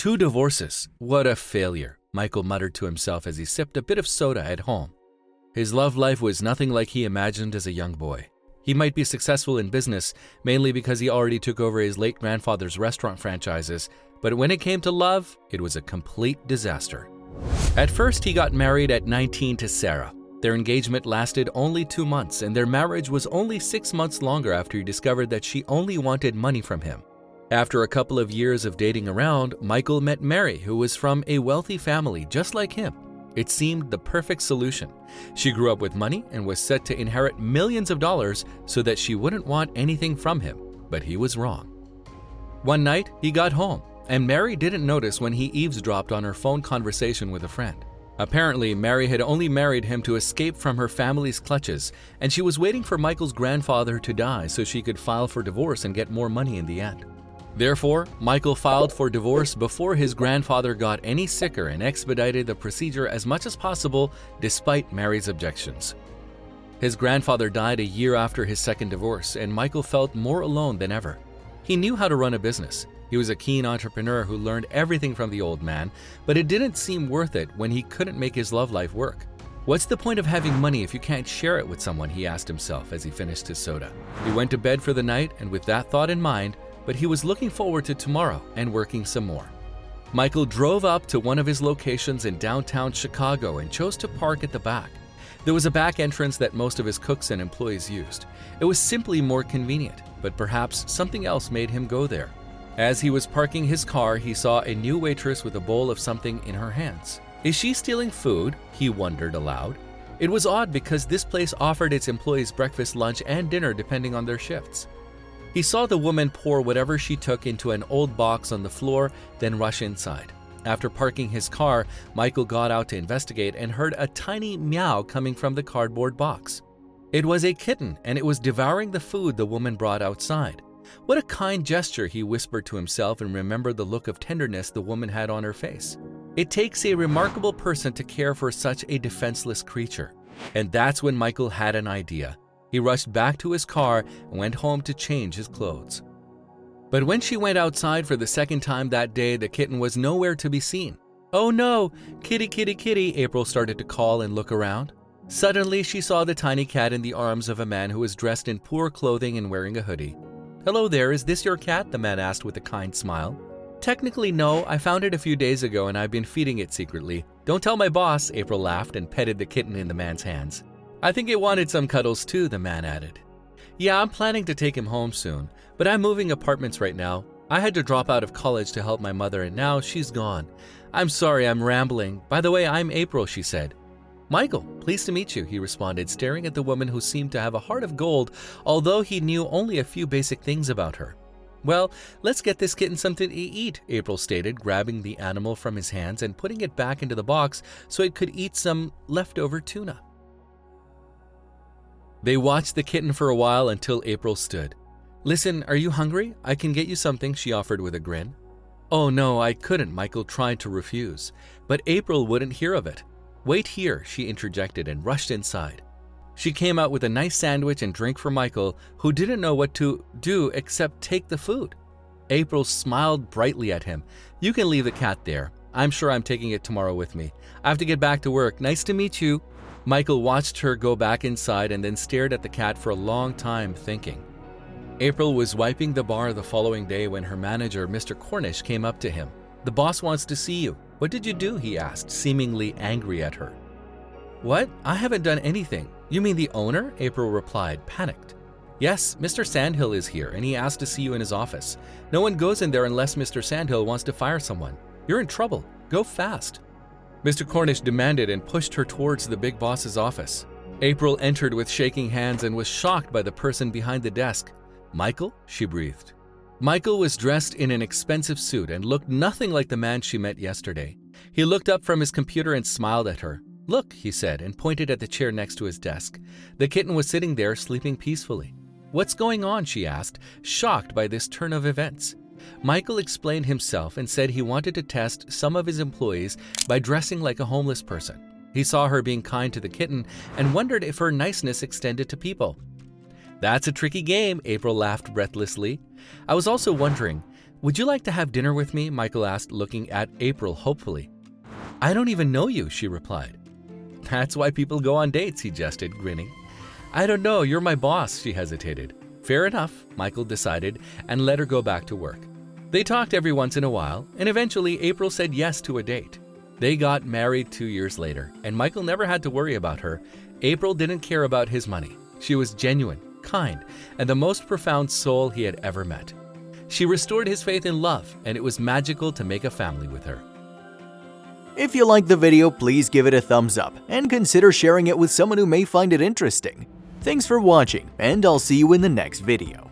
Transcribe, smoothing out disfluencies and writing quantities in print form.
2 divorces. What a failure, Michael muttered to himself as he sipped a bit of soda at home. His love life was nothing like he imagined as a young boy. He might be successful in business, mainly because he already took over his late grandfather's restaurant franchises, but when it came to love, it was a complete disaster. At first, he got married at 19 to Sarah. Their engagement lasted only 2 months, and their marriage was only 6 months longer after he discovered that she only wanted money from him. After a couple of years of dating around, Michael met Mary, who was from a wealthy family just like him. It seemed the perfect solution. She grew up with money and was set to inherit millions of dollars so that she wouldn't want anything from him, but he was wrong. One night, he got home, and Mary didn't notice when he eavesdropped on her phone conversation with a friend. Apparently, Mary had only married him to escape from her family's clutches, and she was waiting for Michael's grandfather to die so she could file for divorce and get more money in the end. Therefore, Michael filed for divorce before his grandfather got any sicker and expedited the procedure as much as possible despite Mary's objections. His grandfather died a year after his second divorce, and Michael felt more alone than ever. He knew how to run a business. He was a keen entrepreneur who learned everything from the old man, but it didn't seem worth it when he couldn't make his love life work. What's the point of having money if you can't share it with someone, he asked himself as he finished his soda. He went to bed for the night and with that thought in mind, but he was looking forward to tomorrow and working some more. Michael drove up to one of his locations in downtown Chicago and chose to park at the back. There was a back entrance that most of his cooks and employees used. It was simply more convenient, but perhaps something else made him go there. As he was parking his car, he saw a new waitress with a bowl of something in her hands. Is she stealing food? He wondered aloud. It was odd because this place offered its employees breakfast, lunch, and dinner depending on their shifts. He saw the woman pour whatever she took into an old box on the floor, then rush inside. After parking his car, Michael got out to investigate and heard a tiny meow coming from the cardboard box. It was a kitten, and it was devouring the food the woman brought outside. What a kind gesture, he whispered to himself and remembered the look of tenderness the woman had on her face. It takes a remarkable person to care for such a defenseless creature. And that's when Michael had an idea. He rushed back to his car and went home to change his clothes. But when she went outside for the second time that day, the kitten was nowhere to be seen. Oh no, kitty, kitty, kitty, April started to call and look around. Suddenly, she saw the tiny cat in the arms of a man who was dressed in poor clothing and wearing a hoodie. Hello there, is this your cat? The man asked with a kind smile. Technically, no, I found it a few days ago and I've been feeding it secretly. Don't tell my boss, April laughed and petted the kitten in the man's hands. I think it wanted some cuddles too, the man added. Yeah, I'm planning to take him home soon, but I'm moving apartments right now. I had to drop out of college to help my mother and now she's gone. I'm sorry, I'm rambling. By the way, I'm April, she said. Michael, pleased to meet you, he responded, staring at the woman who seemed to have a heart of gold, although he knew only a few basic things about her. Well, let's get this kitten something to eat, April stated, grabbing the animal from his hands and putting it back into the box so it could eat some leftover tuna. They watched the kitten for a while until April stood. Listen, are you hungry? I can get you something, she offered with a grin. Oh no, I couldn't, Michael tried to refuse, but April wouldn't hear of it. Wait here, she interjected and rushed inside. She came out with a nice sandwich and drink for Michael, who didn't know what to do except take the food. April smiled brightly at him. You can leave the cat there. I'm sure I'm taking it tomorrow with me. I have to get back to work. Nice to meet you. Michael watched her go back inside and then stared at the cat for a long time, thinking. April was wiping the bar the following day when her manager, Mr. Cornish, came up to him. The boss wants to see you. What did you do? He asked, seemingly angry at her. What? I haven't done anything. You mean the owner? April replied, panicked. Yes, Mr. Sandhill is here and he asked to see you in his office. No one goes in there unless Mr. Sandhill wants to fire someone. You're in trouble. Go fast. Mr. Cornish demanded and pushed her towards the big boss's office. April entered with shaking hands and was shocked by the person behind the desk. Michael? She breathed. Michael was dressed in an expensive suit and looked nothing like the man she met yesterday. He looked up from his computer and smiled at her. Look, he said, and pointed at the chair next to his desk. The kitten was sitting there, sleeping peacefully. What's going on? She asked, shocked by this turn of events. Michael explained himself and said he wanted to test some of his employees by dressing like a homeless person. He saw her being kind to the kitten and wondered if her niceness extended to people. That's a tricky game, April laughed breathlessly. I was also wondering, "Would you like to have dinner with me?" Michael asked, looking at April hopefully. "I don't even know you," she replied. "That's why people go on dates," he jested, grinning. "I don't know, you're my boss," she hesitated. Fair enough, Michael decided, and let her go back to work. They talked every once in a while, and eventually April said yes to a date. They got married 2 years later, and Michael never had to worry about her. April didn't care about his money. She was genuine, kind, and the most profound soul he had ever met. She restored his faith in love, and it was magical to make a family with her. If you liked the video, please give it a thumbs up and consider sharing it with someone who may find it interesting. Thanks for watching, and I'll see you in the next video.